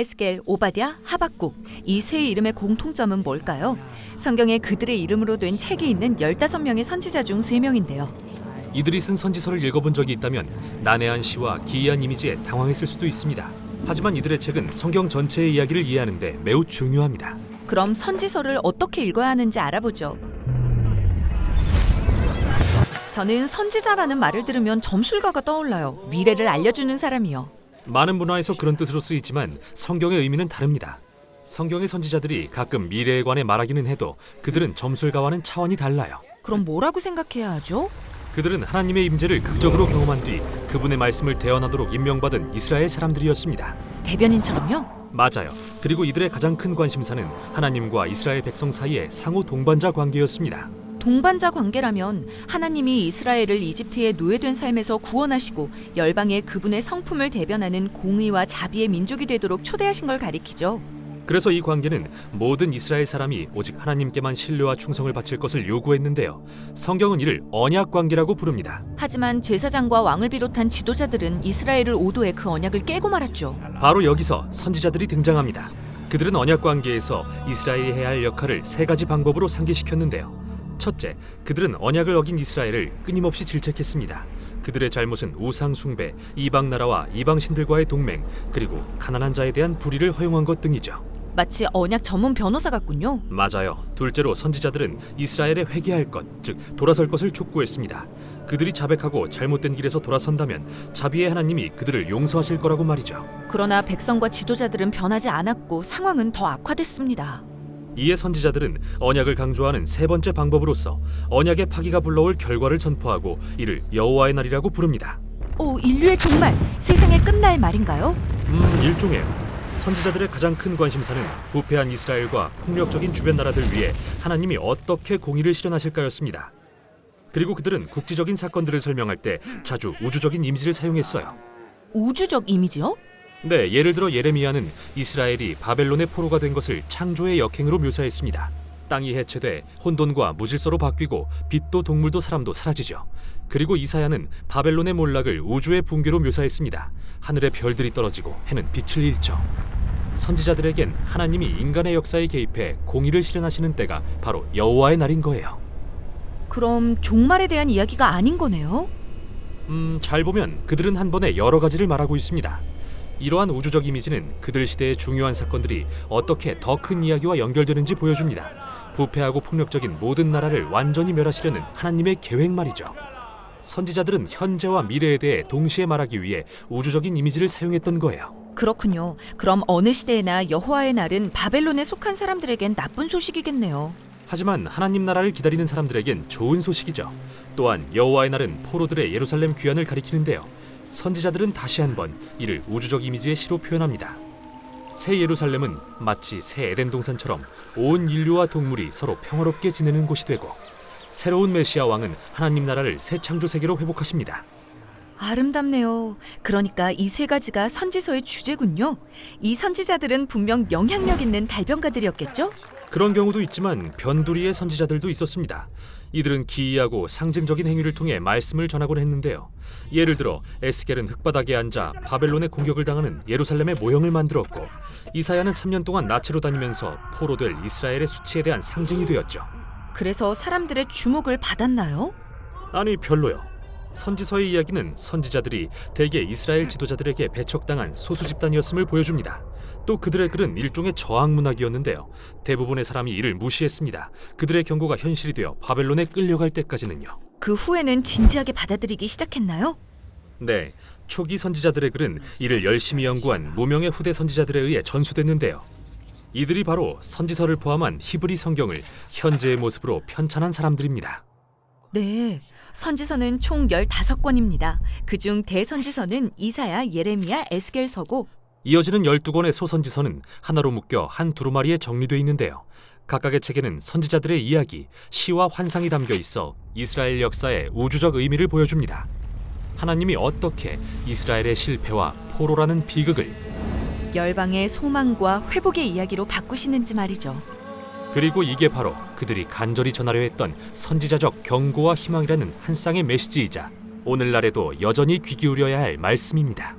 에스겔, 오바댜, 하박국 이 세 이름의 공통점은 뭘까요? 성경에 그들의 이름으로 된 책이 있는 15명의 선지자 중 3명인데요. 이들이 쓴 선지서를 읽어본 적이 있다면 난해한 시와 기이한 이미지에 당황했을 수도 있습니다. 하지만 이들의 책은 성경 전체의 이야기를 이해하는 데 매우 중요합니다. 그럼 선지서를 어떻게 읽어야 하는지 알아보죠. 저는 선지자라는 말을 들으면 점술가가 떠올라요. 미래를 알려주는 사람이요. 많은 문화에서 그런 뜻으로 쓰이지만 성경의 의미는 다릅니다. 성경의 선지자들이 가끔 미래에 관해 말하기는 해도 그들은 점술가와는 차원이 달라요. 그럼 뭐라고 생각해야 하죠? 그들은 하나님의 임재를 극적으로 경험한 뒤 그분의 말씀을 대언하도록 임명받은 이스라엘 사람들이었습니다. 대변인처럼요? 맞아요. 그리고 이들의 가장 큰 관심사는 하나님과 이스라엘 백성 사이의 상호 동반자 관계였습니다. 동반자 관계라면 하나님이 이스라엘을 이집트의 노예된 삶에서 구원하시고 열방에 그분의 성품을 대변하는 공의와 자비의 민족이 되도록 초대하신 걸 가리키죠. 그래서 이 관계는 모든 이스라엘 사람이 오직 하나님께만 신뢰와 충성을 바칠 것을 요구했는데요. 성경은 이를 언약 관계라고 부릅니다. 하지만 제사장과 왕을 비롯한 지도자들은 이스라엘을 오도해 그 언약을 깨고 말았죠. 바로 여기서 선지자들이 등장합니다. 그들은 언약 관계에서 이스라엘이 해야 할 역할을 3가지 방법으로 상기시켰는데요. 첫째, 그들은 언약을 어긴 이스라엘을 끊임없이 질책했습니다. 그들의 잘못은 우상 숭배, 이방 나라와 이방 신들과의 동맹, 그리고 가난한 자에 대한 불의를 허용한 것 등이죠. 마치 언약 전문 변호사 같군요. 맞아요. 둘째로 선지자들은 이스라엘에 회개할 것, 즉 돌아설 것을 촉구했습니다. 그들이 자백하고 잘못된 길에서 돌아선다면 자비의 하나님이 그들을 용서하실 거라고 말이죠. 그러나 백성과 지도자들은 변하지 않았고 상황은 더 악화됐습니다. 이에 선지자들은 언약을 강조하는 3번째 방법으로서 언약의 파기가 불러올 결과를 선포하고 이를 여호와의 날이라고 부릅니다. 오, 인류의 종말, 세상의 끝날 말인가요? 일종의 선지자들의 가장 큰 관심사는 부패한 이스라엘과 폭력적인 주변 나라들 위해 하나님이 어떻게 공의를 실현하실까였습니다. 그리고 그들은 국지적인 사건들을 설명할 때 자주 우주적인 이미지를 사용했어요. 우주적 이미지요? 네, 예를 들어 예레미야는 이스라엘이 바벨론의 포로가 된 것을 창조의 역행으로 묘사했습니다. 땅이 해체돼 혼돈과 무질서로 바뀌고 빛도 동물도 사람도 사라지죠. 그리고 이사야는 바벨론의 몰락을 우주의 붕괴로 묘사했습니다. 하늘의 별들이 떨어지고 해는 빛을 잃죠. 선지자들에겐 하나님이 인간의 역사에 개입해 공의를 실현하시는 때가 바로 여호와의 날인 거예요. 그럼 종말에 대한 이야기가 아닌 거네요? 잘 보면 그들은 한 번에 여러 가지를 말하고 있습니다. 이러한 우주적 이미지는 그들 시대의 중요한 사건들이 어떻게 더 큰 이야기와 연결되는지 보여줍니다. 부패하고 폭력적인 모든 나라를 완전히 멸하시려는 하나님의 계획 말이죠. 선지자들은 현재와 미래에 대해 동시에 말하기 위해 우주적인 이미지를 사용했던 거예요. 그렇군요. 그럼 어느 시대에나 여호와의 날은 바벨론에 속한 사람들에겐 나쁜 소식이겠네요. 하지만 하나님 나라를 기다리는 사람들에겐 좋은 소식이죠. 또한 여호와의 날은 포로들의 예루살렘 귀환을 가리키는데요. 선지자들은 다시 한번 이를 우주적 이미지의 시로 표현합니다. 새 예루살렘은 마치 새 에덴 동산처럼 온 인류와 동물이 서로 평화롭게 지내는 곳이 되고 새로운 메시아 왕은 하나님 나라를 새 창조 세계로 회복하십니다. 아름답네요. 그러니까 이 3가지가 선지서의 주제군요. 이 선지자들은 분명 영향력 있는 달변가들이었겠죠? 그런 경우도 있지만 변두리의 선지자들도 있었습니다. 이들은 기이하고 상징적인 행위를 통해 말씀을 전하곤 했는데요. 예를 들어 에스겔은 흙바닥에 앉아 바벨론의 공격을 당하는 예루살렘의 모형을 만들었고 이사야는 3년 동안 나체로 다니면서 포로될 이스라엘의 수치에 대한 상징이 되었죠. 그래서 사람들의 주목을 받았나요? 아니, 별로요. 선지서의 이야기는 선지자들이 대개 이스라엘 지도자들에게 배척당한 소수 집단이었음을 보여줍니다. 또 그들의 글은 일종의 저항 문학이었는데요. 대부분의 사람이 이를 무시했습니다. 그들의 경고가 현실이 되어 바벨론에 끌려갈 때까지는요. 그 후에는 진지하게 받아들이기 시작했나요? 네, 초기 선지자들의 글은 이를 열심히 연구한 무명의 후대 선지자들에 의해 전수됐는데요. 이들이 바로 선지서를 포함한 히브리 성경을 현재의 모습으로 편찬한 사람들입니다. 네, 선지서는 총 15권입니다. 그중 대선지서는 이사야, 예레미야, 에스겔서고 이어지는 12권의 소선지서는 하나로 묶여 한 두루마리에 정리되어 있는데요. 각각의 책에는 선지자들의 이야기, 시와 환상이 담겨 있어 이스라엘 역사의 우주적 의미를 보여줍니다. 하나님이 어떻게 이스라엘의 실패와 포로라는 비극을 열방의 소망과 회복의 이야기로 바꾸시는지 말이죠. 그리고 이게 바로 그들이 간절히 전하려 했던 선지자적 경고와 희망이라는 한 쌍의 메시지이자 오늘날에도 여전히 귀 기울여야 할 말씀입니다.